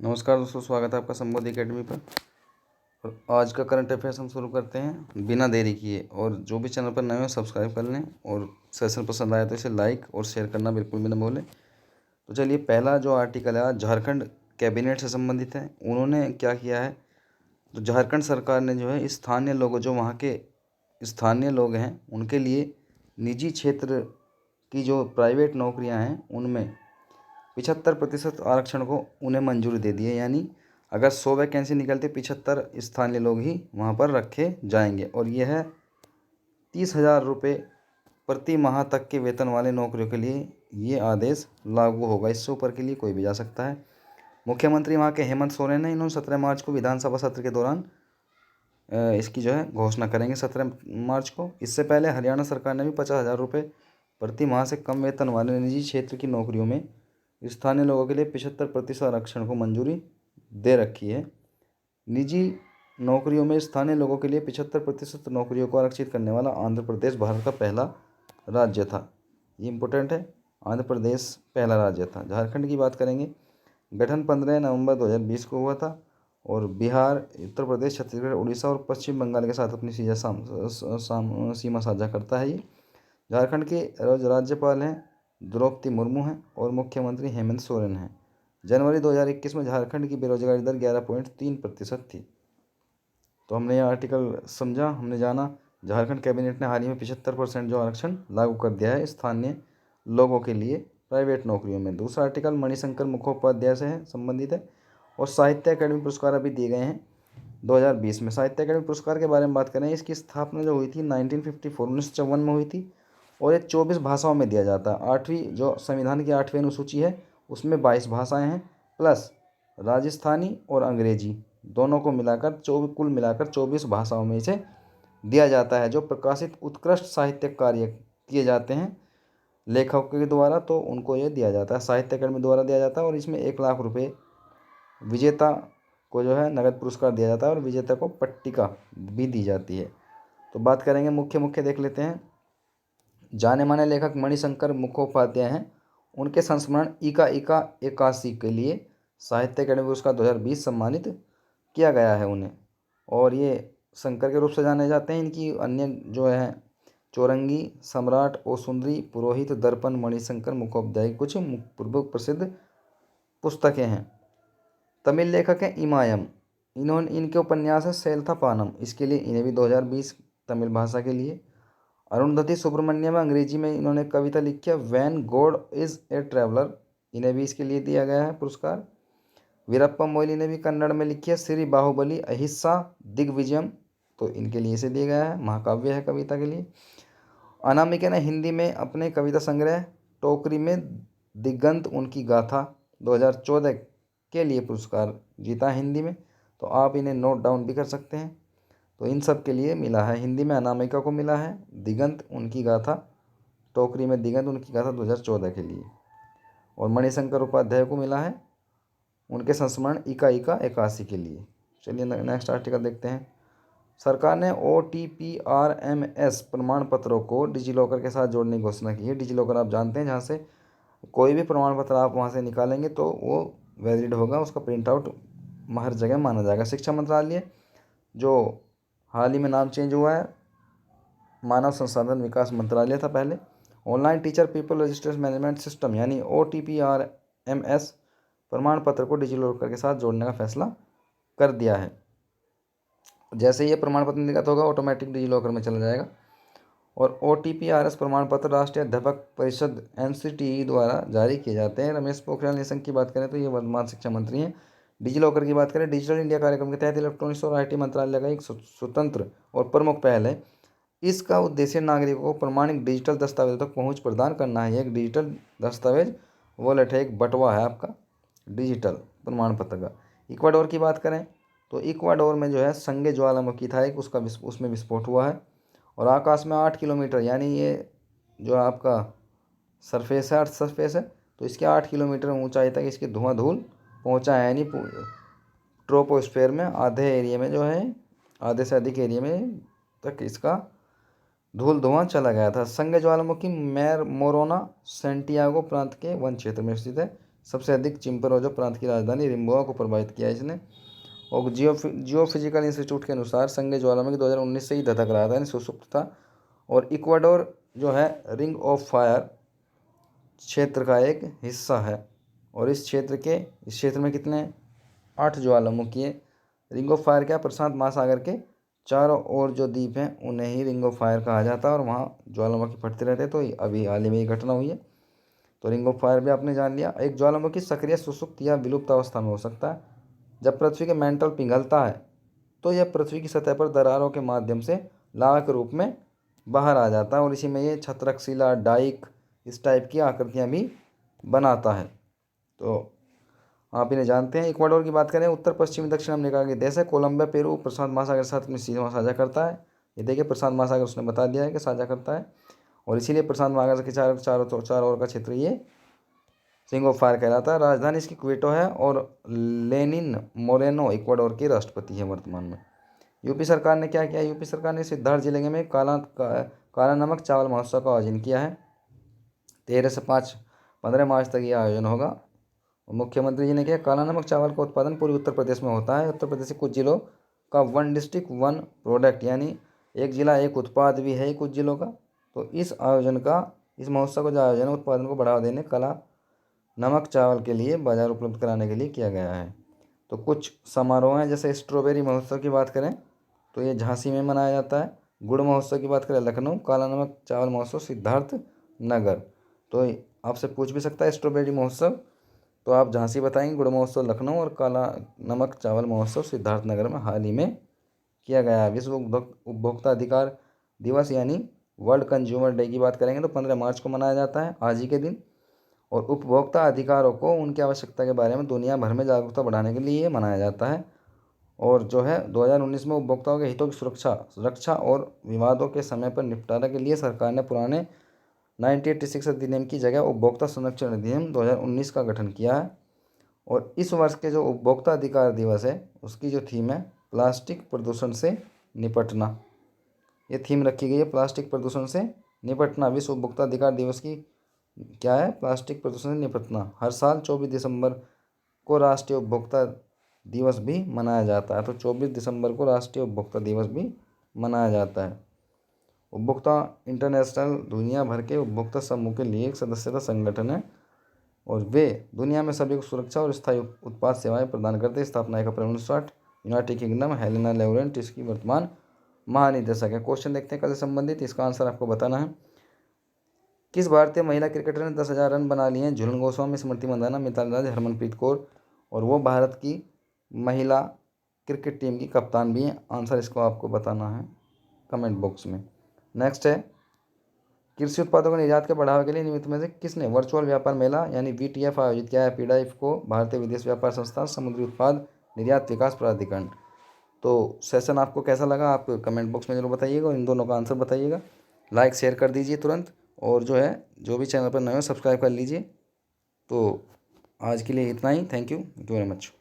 नमस्कार दोस्तों, स्वागत है आपका संबोधि एकेडमी पर। और आज का करंट अफेयर्स हम शुरू करते हैं बिना देरी किए। और जो भी चैनल पर नए हो सब्सक्राइब कर लें, और सेशन पसंद आया तो इसे लाइक और शेयर करना बिल्कुल भी ना भूलें। तो चलिए, पहला जो आर्टिकल है आज झारखंड कैबिनेट से संबंधित है। उन्होंने क्या किया है, तो झारखंड सरकार ने जो है स्थानीय लोगों, जो वहाँ के स्थानीय लोग हैं, उनके लिए निजी क्षेत्र की जो प्राइवेट नौकरियां हैं उनमें 75% आरक्षण को उन्हें मंजूरी दे दी है। यानी अगर 100 वैकेंसी निकलती, 75 स्थानीय लोग ही वहाँ पर रखे जाएंगे। और यह है 30,000 रुपये प्रति माह तक के वेतन वाले नौकरियों के लिए ये आदेश लागू होगा। इससे ऊपर के लिए कोई भी जा सकता है। मुख्यमंत्री वहाँ के हेमंत सोरेन ने इन्होंने 17 मार्च को विधानसभा सत्र के दौरान इसकी जो है घोषणा करेंगे 17 मार्च को। इससे पहले हरियाणा सरकार ने भी 50,000 रुपये प्रति माह से कम वेतन वाले निजी क्षेत्र की नौकरियों में स्थानीय लोगों के लिए 75% आरक्षण को मंजूरी दे रखी है। निजी नौकरियों में स्थानीय लोगों के लिए 75% नौकरियों को आरक्षित करने वाला आंध्र प्रदेश भारत का पहला राज्य था। ये इम्पोर्टेंट है, आंध्र प्रदेश पहला राज्य था। झारखंड की बात करेंगे, गठन 15 नवंबर 2020 को हुआ था। और बिहार, उत्तर प्रदेश, छत्तीसगढ़, उड़ीसा और पश्चिम बंगाल के साथ अपनी सीमा साझा करता है। ये झारखंड के राज्यपाल हैं द्रौपदी मुर्मू हैं और मुख्यमंत्री हेमंत सोरेन हैं। जनवरी 2021 में झारखंड की बेरोजगारी दर 11.3% थी। तो हमने यह आर्टिकल समझा, हमने जाना झारखंड कैबिनेट ने हाल ही में 75% जो आरक्षण लागू कर दिया है स्थानीय लोगों के लिए प्राइवेट नौकरियों में। दूसरा आर्टिकल मणिशंकर मुखोपाध्याय से है संबंधित है। और साहित्य अकादमी पुरस्कार अभी दिए गए हैं 2020 में। साहित्य अकादमी पुरस्कार के बारे में बात करें, इसकी स्थापना जो हुई थी 1954 में हुई थी। और ये 24 भाषाओं में दिया जाता है। 8वीं जो संविधान की 8वीं अनुसूची है उसमें 22 भाषाएं हैं, प्लस राजस्थानी और अंग्रेजी दोनों को मिलाकर कुल मिलाकर 24 भाषाओं में इसे दिया जाता है। जो प्रकाशित उत्कृष्ट साहित्यिक कार्य किए जाते हैं लेखकों के द्वारा, तो उनको ये दिया जाता है, साहित्य अकादमी द्वारा दिया जाता है। और इसमें 1 लाख रुपये विजेता को जो है नगद पुरस्कार दिया जाता है, और विजेता को पट्टिका भी दी जाती है। तो बात करेंगे, मुख्य देख लेते हैं। जाने माने लेखक मणिशंकर मुखोपाध्याय हैं। उनके संस्मरण इका इका 81 के लिए साहित्य अकादमी पुरस्कार 2020 सम्मानित किया गया है उन्हें। और ये शंकर के रूप से जाने जाते हैं। इनकी अन्य जो है चौरंगी, सम्राट, ओ सुंदरी, पुरोहित, दर्पण, मणिशंकर मुखोपाध्याय कुछ प्रसिद्ध पुस्तकें हैं। तमिल लेखक हैं इमायम। इनके उपन्यास है सेल्था पानम, इसके लिए इन्हें भी 2020 तमिल भाषा के लिए। अरुंधति सुब्रमण्यम अंग्रेजी में इन्होंने कविता लिखी है when God is a traveller, इन्हें भी इसके लिए दिया गया है पुरस्कार। वीरप्पा मोइली ने भी कन्नड़ में लिखी है श्री बाहुबली अहिंसा दिग्विजयम, तो इनके लिए इसे दिया गया है, महाकाव्य है कविता के लिए। अनामिका ने हिंदी में अपने कविता संग्रह टोकरी में दिगंत उनकी गाथा 2014 के लिए पुरस्कार जीता हिंदी में। तो आप इन्हें नोट डाउन भी कर सकते हैं। तो इन सब के लिए मिला है, हिंदी में अनामिका को मिला है दिगंत उनकी गाथा, टोकरी में दिगंत उनकी गाथा 2014 के लिए। और मणिशंकर उपाध्याय को मिला है उनके संस्मरण इका इका 81 के लिए। चलिए नेक्स्ट आर्टिकल देखते हैं। सरकार ने OTPRMS प्रमाण पत्रों को डिजीलॉकर के साथ जोड़ने की घोषणा की है। डिजीलॉकर आप जानते हैं, जहाँ से कोई भी प्रमाण पत्र आप वहाँ से निकालेंगे तो वो वैलिड होगा, उसका प्रिंट आउट हर जगह माना जाएगा। शिक्षा मंत्रालय जो हाल ही में नाम चेंज हुआ है, मानव संसाधन विकास मंत्रालय था पहले, online teacher people registration management system यानी OTPRMS प्रमाण पत्र को डिजीलॉकर के साथ जोड़ने का फैसला कर दिया है। जैसे ये प्रमाण पत्र निर्गत होगा ऑटोमेटिक डिजीलॉकर में चला जाएगा। और OTPRS प्रमाण पत्र राष्ट्रीय अध्यापक परिषद NCTE द्वारा जारी किए जाते हैं। रमेश पोखरियाल निशंक की बात करें तो ये वर्तमान शिक्षा मंत्री हैं। डिजीलॉकर की बात करें, डिजिटल इंडिया कार्यक्रम के तहत इलेक्ट्रॉनिक्स और IT मंत्रालय का एक स्वतंत्र और प्रमुख पहल है। इसका उद्देश्य नागरिकों को प्रमाणिक डिजिटल दस्तावेजों तक पहुंच प्रदान करना है। एक डिजिटल दस्तावेज वॉलेट है, एक बटवा है आपका डिजिटल प्रमाण पत्र का। इक्वाडोर की बात करें तो इक्वाडोर में जो है संगे ज्वालामुखी था एक, उसमें विस्फोट हुआ है। और आकाश में 8 किलोमीटर, यानी ये जो आपका सरफेस है, अर्थ सरफेस है, तो इसके 8 किलोमीटर ऊंचाई तक इसकी धुआं धूल पहुंचा है। यानी ट्रोपोस्फेयर में आधे एरिया में जो है, आधे से अधिक एरिया में तक इसका धूल धुआं चला गया था। संगे ज्वालामुखी मोरोना सेंटियागो प्रांत के वन क्षेत्र में स्थित है। सबसे अधिक चिम्परोजो प्रांत की राजधानी रिम्बोआ को प्रभावित किया इसने। और जियोफिजिकल इंस्टीट्यूट के अनुसार संघीय ज्वालामुखी 2019 से ही धधक रहा था, यानी सुसुप्त था। और इक्वाडोर जो है रिंग ऑफ फायर क्षेत्र का एक हिस्सा है। और इस क्षेत्र में कितने 8 ज्वालामुखी है। रिंग ऑफ फायर क्या, प्रशांत महासागर के चारों ओर जो द्वीप हैं उन्हें ही रिंग ऑफ फायर कहा जाता है और वहाँ ज्वालामुखी फटते रहते हैं। तो अभी हाल ही में ये घटना हुई है, तो रिंग ऑफ फायर भी आपने जान लिया। एक ज्वालामुखी सक्रिय, सुसुप्त या विलुप्त अवस्था में हो सकता है। जब पृथ्वी के मैंटल पिघलता है तो यह पृथ्वी की सतह पर दरारों के माध्यम से लावा के रूप में बाहर आ जाता है और इसी में ये छत्रक शिला, डाइक, इस टाइप की आकृतियाँ भी बनाता है। तो आप इन्हें जानते हैं। इक्वाडोर की बात करें, उत्तर पश्चिमी दक्षिण अमेरिका के देश है। कोलंबिया, पेरू प्रशांत महासागर के साथ अपनी सीमा साझा करता है। ये देखिए प्रशांत महासागर उसने बता दिया है कि साझा करता है, और इसीलिए प्रशांत महासागर के चारों ओर का क्षेत्र ये रिंग ऑफ फायर कहलाता है। राजधानी इसकी क्वेटो है और लेनिन मोरेनो इक्वाडोर के राष्ट्रपति हैं वर्तमान में। यूपी सरकार ने क्या किया, यूपी सरकार ने सिद्धार्थ जिले में काला नमक चावल महोत्सव का आयोजन किया है। 13 से 15 मार्च तक ये आयोजन होगा। मुख्यमंत्री जी ने किया, काला नमक चावल का उत्पादन पूरे उत्तर प्रदेश में होता है। उत्तर प्रदेश के कुछ जिलों का 1 डिस्ट्रिक्ट 1 प्रोडक्ट, यानी एक जिला एक उत्पाद भी है कुछ जिलों का। तो इस महोत्सव का जो आयोजन उत्पादन को बढ़ावा देने, काला नमक चावल के लिए बाजार उपलब्ध कराने के लिए किया गया है। तो कुछ समारोह हैं, जैसे स्ट्रॉबेरी महोत्सव की बात करें तो ये झांसी में मनाया जाता है। गुड़ महोत्सव की बात करें लखनऊ, काला नमक चावल महोत्सव सिद्धार्थ नगर। तो आपसे पूछ भी सकता है स्ट्रॉबेरी महोत्सव, तो आप झांसी बताएंगे, गुड़ महोत्सव लखनऊ और काला नमक चावल महोत्सव सिद्धार्थ नगर में हाल ही में किया गया है। विश्व उपभोक्ता अधिकार दिवस यानी वर्ल्ड कंज्यूमर डे की बात करेंगे तो 15 मार्च को मनाया जाता है, आज ही के दिन। और उपभोक्ता अधिकारों को, उनकी आवश्यकता के बारे में दुनिया भर में जागरूकता बढ़ाने के लिए ये मनाया जाता है। और जो है 2019 में उपभोक्ताओं के हितों की रक्षा और विवादों के समय पर निपटारा के लिए सरकार ने पुराने 1986 अधिनियम की जगह उपभोक्ता संरक्षण अधिनियम 2019 का गठन किया है। और इस वर्ष के जो उपभोक्ता अधिकार दिवस है उसकी जो थीम है प्लास्टिक प्रदूषण से निपटना, ये थीम रखी गई है, प्लास्टिक प्रदूषण से निपटना। विश्व उपभोक्ता अधिकार दिवस की क्या है, प्लास्टिक प्रदूषण से निपटना। हर साल 24 दिसंबर को राष्ट्रीय उपभोक्ता दिवस भी मनाया जाता है। तो 24 दिसंबर को राष्ट्रीय उपभोक्ता दिवस भी मनाया जाता है। उपभोक्ता इंटरनेशनल दुनिया भर के उपभोक्ता समूह के लिए एक सदस्यता संगठन है और वे दुनिया में सभी को सुरक्षा और स्थायी उत्पाद सेवाएं प्रदान करते हैं। स्थापना 1 अप्रैल 1960, यूनाइटेड किंगडम, हेलेना लेवरेंट इसकी वर्तमान महानिदेशक है। क्वेश्चन देखते हैं कल से संबंधित, इसका आंसर आपको बताना है। किस भारतीय महिला क्रिकेटर ने 10,000 रन बना लिए हैं? झूलन गोस्वामी, स्मृति मंदाना, मिताली राज, हरमनप्रीत कौर, और वो भारत की महिला क्रिकेट टीम की कप्तान भी हैं। आंसर इसको आपको बताना है कमेंट बॉक्स में। नेक्स्ट है, कृषि उत्पादों के निर्यात के बढ़ावे के लिए निमित्त में से किसने वर्चुअल व्यापार मेला यानी VTF आयोजित किया है? पीडाइफ को, भारतीय विदेश व्यापार संस्थान, समुद्री उत्पाद निर्यात विकास प्राधिकरण। तो सेशन आपको कैसा लगा आप कमेंट बॉक्स में जरूर बताइएगा और इन दोनों का आंसर बताइएगा। लाइक शेयर कर दीजिए तुरंत, और जो भी चैनल पर नए हो सब्सक्राइब कर लीजिए। तो आज के लिए इतना ही। Thank you very much.